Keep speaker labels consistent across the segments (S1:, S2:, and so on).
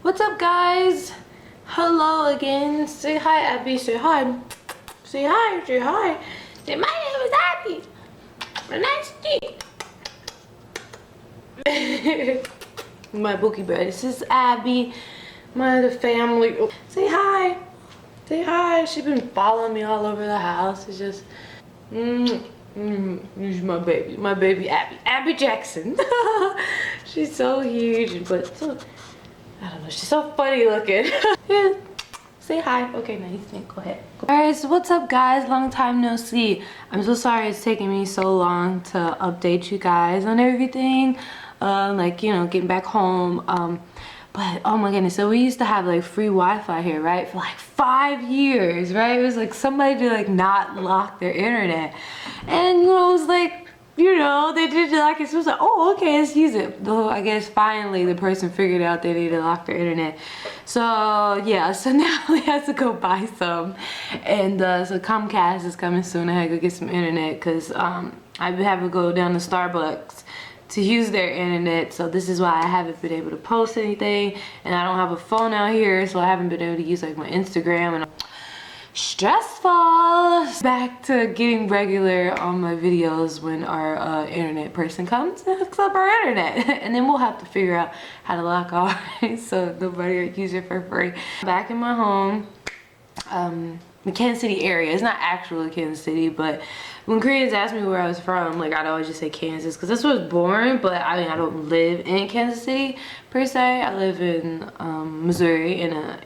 S1: What's up, guys? Hello again. Say hi, Abby. Say hi. Say hi. Say hi. Say my name is Abby. Nice to meet you. My bookie bird. This is Abby. My other family. Say hi. Say hi. She's been following me all over the house. It's just she's my baby Abby. Abby Jackson. She's so huge, but so, I don't know, she's so funny looking. Yeah. Say hi. Okay, nice. Go ahead. Alright, so what's up, guys? Long time no see. I'm so sorry it's taking me so long to update you guys on everything. Like, you know, getting back home. But oh my goodness, so we used to have like free Wi-Fi here, right? For like 5 years, right? It was like somebody to like not lock their internet. And you know, it was like, you know, they did like it. So it was like, oh, okay, let's use it. Though I guess finally the person figured out they needed to lock their internet. So yeah, so now we have to go buy some. And so Comcast is coming soon. I had to go get some internet because I have to go down to Starbucks to use their internet. So this is why I haven't been able to post anything, and I don't have a phone out here, so I haven't been able to use like my Instagram, and stressful. Back to getting regular on my videos when our internet person comes and hooks up our internet. And then we'll have to figure out how to lock ours so nobody will use it for free. Back in my home, the Kansas City area. It's not actually Kansas City, but when Koreans ask me where I was from, like, I'd always just say Kansas because that's where I was born. But I mean, I don't live in Kansas City per se. I live in Missouri, in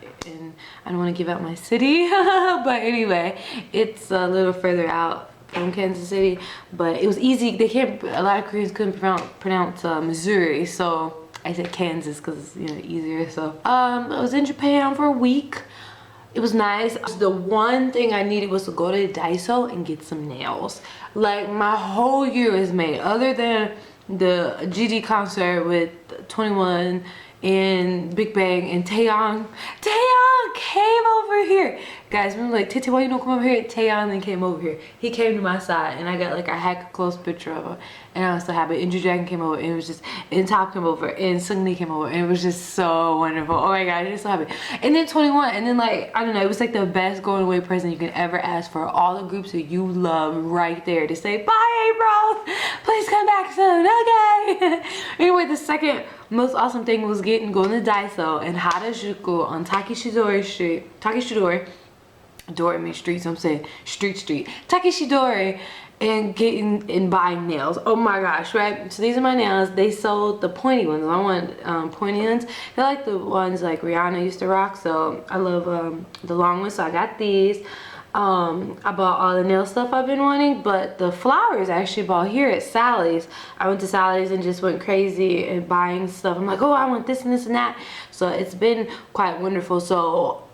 S1: I don't want to give out my city, but anyway, it's a little further out from Kansas City. But it was easy. A lot of Koreans couldn't pronounce Missouri, so I said Kansas because it's, you know, easier. So I was in Japan for a week. It was nice. The one thing I needed was to go to Daiso and get some nails. Like, my whole year is made, other than the GD concert with 21 and Big Bang and Taeyong. Taeyong came over here. Guys, remember, like, Titi, why you don't come over here? Taeyong then came over here. He came to my side, and I got like a heck close picture of him, and I was so happy. And Drew Dragon came over, and it was just, and Top came over, and Sungni came over, and it was just so wonderful. Oh my god, I'm just so happy. And then 21, and then, like, I don't know, it was like the best going away present you can ever ask for. All the groups that you love right there to say, bye April, please come back soon, okay? Anyway, the second most awesome thing was going to Daiso and Harajuku on Takeshidori Street. Takeshidori. Dori means street, so I'm saying street. Takeshidori, and buying nails. Oh my gosh, right? So these are my nails. They sold the pointy ones. I want pointy ones. They're like the ones like Rihanna used to rock. So I love the long ones. So I got these. I bought all the nail stuff I've been wanting, but the flowers I actually bought here at Sally's. I went to Sally's and just went crazy and buying stuff. I'm like, oh, I want this and this and that. So it's been quite wonderful. So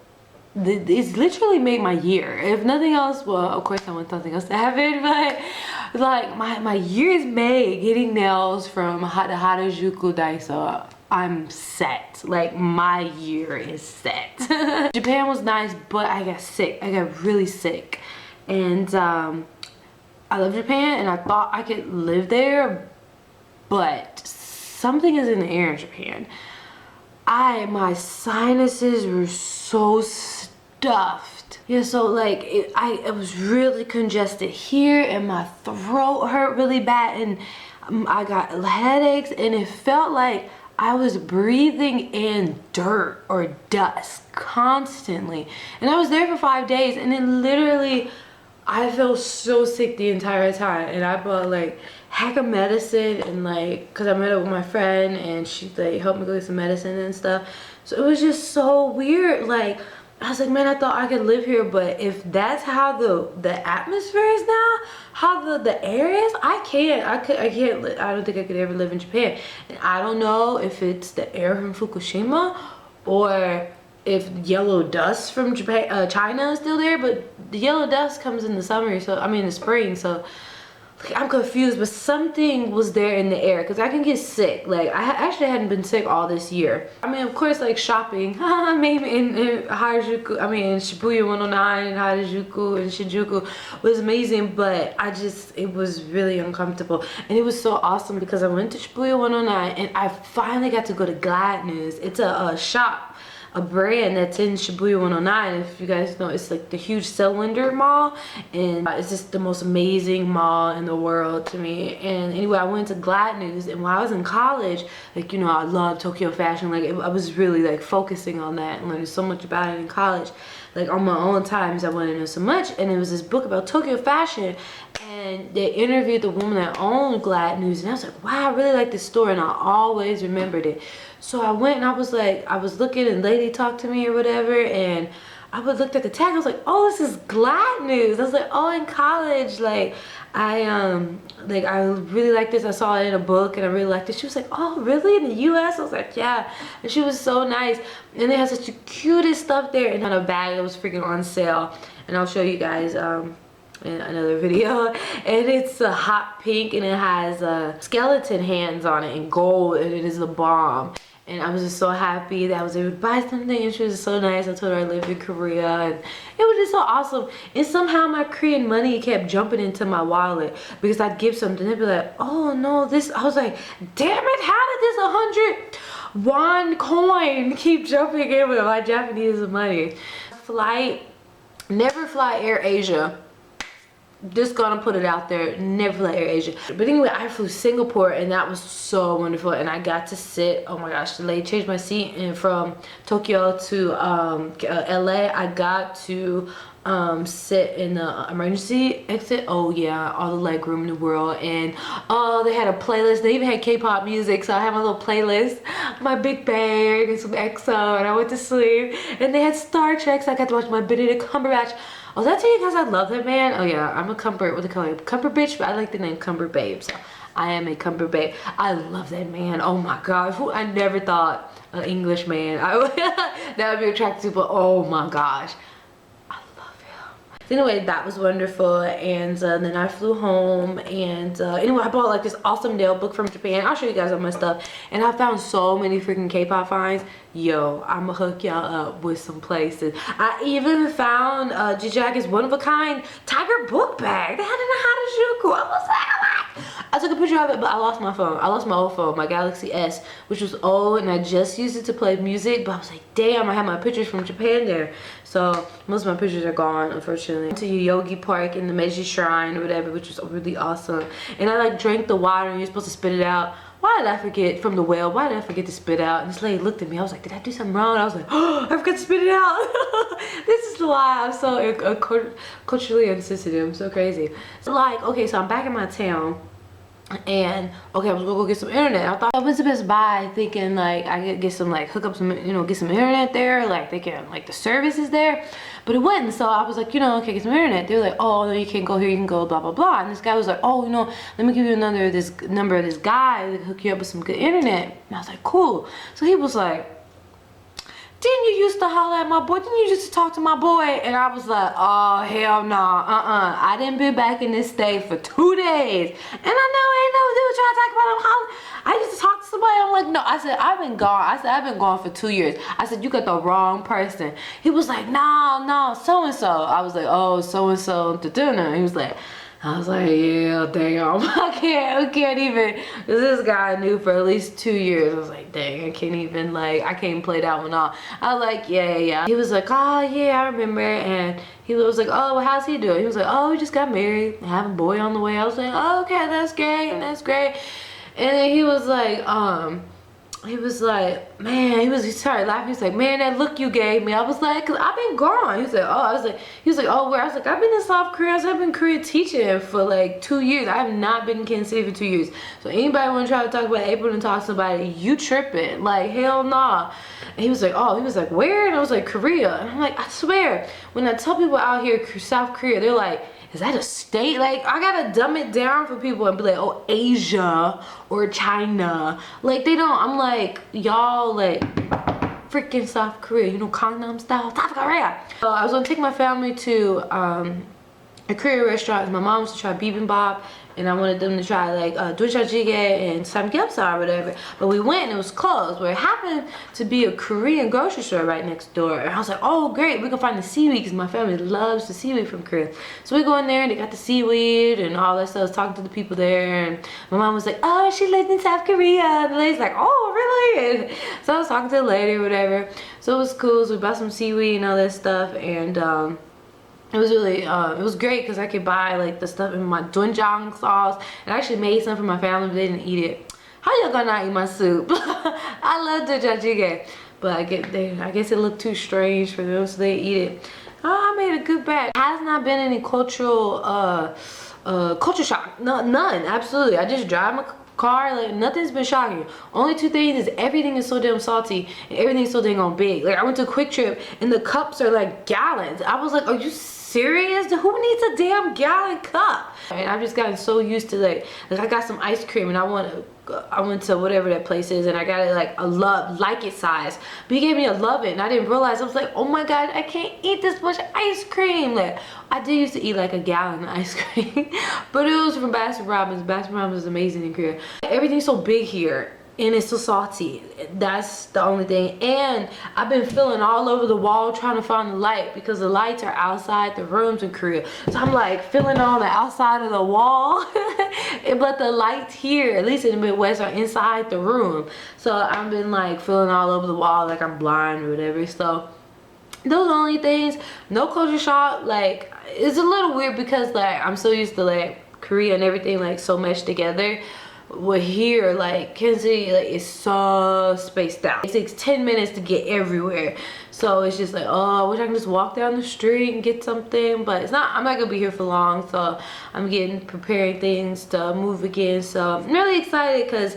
S1: it's literally made my year. If nothing else, well, of course I want something else to happen, but like my year is made getting nails from the Harajuku Daiso. I'm set. Like, my year is set. Japan was nice, but I got sick. I got really sick. And I love Japan, and I thought I could live there, but something is in the air in Japan. My sinuses were so stuffed. Yeah, so like I was really congested here, and my throat hurt really bad, and I got headaches, and it felt like I was breathing in dirt or dust constantly. And I was there for 5 days, and it literally, I felt so sick the entire time. And I bought like heck of medicine, and like, cause I met up with my friend and she like helped me go get some medicine and stuff. So it was just so weird. Like, I was like, man, I thought I could live here, but if that's how the atmosphere is now, how the air is, I can't. I don't think I could ever live in Japan. And I don't know if it's the air from Fukushima or if yellow dust from Japan, China is still there, but the yellow dust comes in the summer, so I mean the spring, so like, I'm confused, but something was there in the air because I can get sick. Like, I actually hadn't been sick all this year. I mean, of course, like shopping, maybe in Harajuku, I mean, in Shibuya 109 and Harajuku and Shinjuku was amazing, but it was really uncomfortable. And it was so awesome because I went to Shibuya 109 and I finally got to go to Glad News. It's a shop, a brand that's in Shibuya 109. If you guys know, it's like the huge cylinder mall, and it's just the most amazing mall in the world to me. And anyway, I went to Glad News, and while I was in college, like, you know, I love Tokyo fashion. Like, I was really like focusing on that and learning so much about it in college. Like, on my own times, I wanted to know so much. And it was this book about Tokyo fashion, and they interviewed the woman that owned Glad News, and I was like, wow, I really like this store, and I always remembered it. So I went and I was like, I was looking, and lady talked to me or whatever, and I looked at the tag. I was like, oh, this is Glad News. I was like, oh, in college, like I really like this. I saw it in a book and I really liked it. She was like, oh, really, in the US? I was like, yeah. And she was so nice, and they had such the cutest stuff there, and had a bag that was freaking on sale, and I'll show you guys in another video. And it's a hot pink, and it has skeleton hands on it in gold, and it is the bomb. And I was just so happy that I was able to buy something, and she was so nice. I told her I lived in Korea, and it was just so awesome. And somehow my Korean money kept jumping into my wallet because I'd give something, they'd be like, oh no, this. I was like, damn it, how did this 100 won coin keep jumping in with my Japanese money? Flight, never fly Air Asia. Just gonna put it out there, never fly Air Asia. But anyway, I flew Singapore, and that was so wonderful, and I got to sit, oh my gosh, the lady changed my seat, and from Tokyo to LA, I got to sit in the emergency exit. Oh yeah, all the leg room in the world. And oh, they had a playlist. They even had K-pop music, so I had my little playlist, my Big Bang and some EXO, and I went to sleep. And they had Star Trek, so I got to watch my Benedict Cumberbatch. Oh, did I tell you guys I love that man? Oh yeah, I'm a Cumber, what do they call it? Cumber bitch, but I like the name Cumber babe, so I am a Cumber babe. I love that man. Oh my gosh, I never thought an English man that would be attracted to, but oh my gosh, I love him. So anyway, that was wonderful, and then I flew home, and anyway, I bought like this awesome nail book from Japan. I'll show you guys all my stuff, and I found so many freaking K-pop finds. Yo, I'ma hook y'all up with some places. I even found Jijaki's one-of-a-kind tiger book bag. They had it in Harajuku. I was like, what? I took a picture of it, but I lost my phone. I lost my old phone, my Galaxy S, which was old, and I just used it to play music, but I was like, damn, I had my pictures from Japan there. So most of my pictures are gone, unfortunately. I went to Yogi Park in the Meiji Shrine or whatever, which was really awesome. And I like drank the water, and you're supposed to spit it out. Why did I forget from the well? Why did I forget to spit out? And this lady looked at me. I was like, did I do something wrong? And I was like, oh, I forgot to spit it out. This is why I'm so culturally insensitive. I'm so crazy. So like, okay, so I'm back in my town. And okay, I was gonna go get some internet. I thought I went to Best Buy thinking like I could get some, like hook up some, you know, get some internet there, like they can, like the service is there, but it wasn't. So I was like, you know, okay, get some internet. They were like, oh no, you can't go here, you can go blah blah blah. And this guy was like, oh, you know, let me give you this number of this guy that can hook you up with some good internet. And I was like, cool. So he was like, didn't you used to holler at my boy? Didn't you used to talk to my boy? And I was like, oh, hell no, I didn't been back in this state for 2 days. And I know ain't no dude trying to talk about him holler. I used to talk to somebody, I'm like, no. I said, I've been gone. I said, I've been gone for 2 years. I said, you got the wrong person. He was like, no, so-and-so. I was like, oh, so-and-so to dinner. He was like, I was like, yeah, damn, I can't even, cause this guy I knew for at least 2 years. I was like, dang, I can't even, like, I can't play that one off. I was like, yeah. He was like, oh yeah, I remember. And he was like, oh, well, how's he doing? He was like, oh, we just got married, have a boy on the way. I was like, oh, okay, that's great. And then he was like, man, he started laughing. He was like, man, that look you gave me. I was like, cause I've been gone. He was like, oh, where? I was like, I've been in South Korea. I've been in Korea teaching for like 2 years. I have not been in Kansas City for 2 years. So anybody want to try to talk about April and talk to somebody, you tripping. Like, hell nah. And he was like, where? And I was like, Korea. And I'm like, I swear, when I tell people out here, South Korea, they're like, is that a state? Like, I gotta dumb it down for people and be like, oh, Asia or China. Like, they don't. I'm like, y'all, like, freaking South Korea, you know, Gangnam style, South Korea. So I was gonna take my family to a Korean restaurant. My mom wants to try bibimbap, and I wanted them to try like doenjang and samgyeopsal or whatever. But we went and it was closed. Where it happened to be a Korean grocery store right next door. And I was like, oh great, we can find the seaweed because my family loves the seaweed from Korea. So we go in there and they got the seaweed and all that stuff. I was talking to the people there, and my mom was like, oh, she lives in South Korea. And the lady's like, oh really? And so I was talking to the lady or whatever. So it was cool. So we bought some seaweed and all that stuff, and it was really, it was great because I could buy like the stuff in my doenjang sauce. And I actually made some for my family, but they didn't eat it. How y'all gonna not eat my soup? I love doenjang, but I guess it looked too strange for them, so they eat it. Oh, I made a good batch. Has not been any cultural culture shock. No, none, absolutely. I just drive my car, like nothing's been shocking. Only two things is everything is so damn salty and everything's so dang on big. Like I went to Quick Trip and the cups are like gallons. I was like, are you serious? Who needs a damn gallon cup? And I've just gotten so used to like I got some ice cream and I went to whatever that place is and I got it like a like it size, but he gave me a love it and I didn't realize. I was like, oh my god, I can't eat this much ice cream. Like I did used to eat like a gallon of ice cream but it was from Baskin Robbins. Baskin Robbins is amazing in Korea. Everything's so big here and it's so salty. That's the only thing. And I've been feeling all over the wall trying to find the light because the lights are outside the rooms in Korea. So I'm like feeling on the outside of the wall but the lights here, at least in the Midwest, are inside the room. So I've been like feeling all over the wall like I'm blind or whatever. So those are the only things. No culture shock. Like it's a little weird because like I'm so used to like Korea and everything like so meshed together. Well, here like Kansas City like it's so spaced out. It takes 10 minutes to get everywhere, so it's just like, oh, I wish I can just walk down the street and get something, but it's not. I'm not gonna be here for long, so I'm preparing things to move again. So I'm really excited because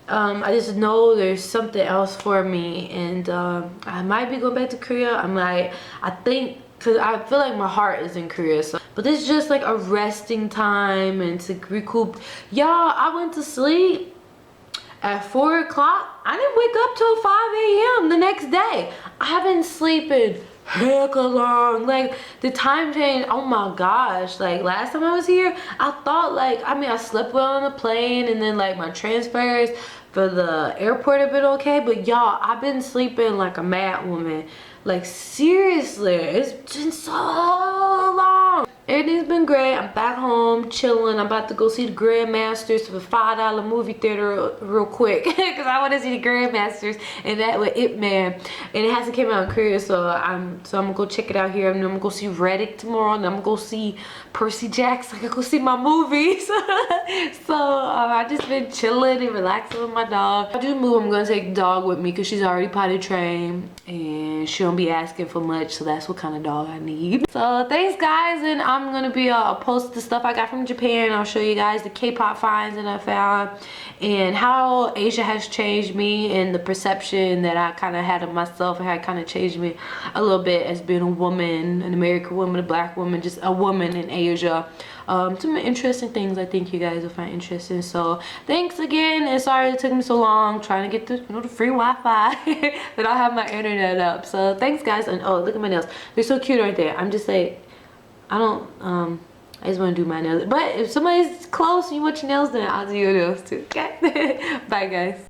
S1: I just know there's something else for me, and I might be going back to Korea. I think, because I feel like my heart is in Korea. So, but this is just like a resting time and to recoup. Y'all, I went to sleep at 4 o'clock. I didn't wake up till 5 a.m. the next day. I've been sleeping hecka long. Like the time change, oh my gosh. Like last time I was here, I thought like, I slept well on the plane, and then like my transfers for the airport have been okay. But y'all, I've been sleeping like a mad woman. Like seriously, it's been so long. Everything's been great. I'm back home chilling. I'm about to go see the Grandmasters for $5 movie theater real quick because I want to see the Grandmasters and that with Ip Man, and it hasn't came out in Korea, so I'm gonna go check it out here, and then I'm gonna go see Reddick tomorrow, and I'm gonna go see Percy Jackson. I gotta go see my movies. So I've just been chilling and relaxing with my dog. If I do move, I'm gonna take the dog with me because she's already potty trained and she don't be asking for much, so that's what kind of dog I need. So thanks guys, and I'm gonna be post the stuff I got from Japan. I'll show you guys the K-pop finds that I found and how Asia has changed me, and the perception that I kind of had of myself and how it kind of changed me a little bit as being a woman, an American woman, a black woman, just a woman in Asia. Some interesting things I think you guys will find interesting. So thanks again, and sorry it took me so long trying to get the free Wi-Fi that I have my internet up. So thanks guys, and oh, look at my nails, they're so cute, aren't they? I'm just like, I just want to do my nails, but if somebody's close and you want your nails done, I'll do your nails too. Okay. Bye guys.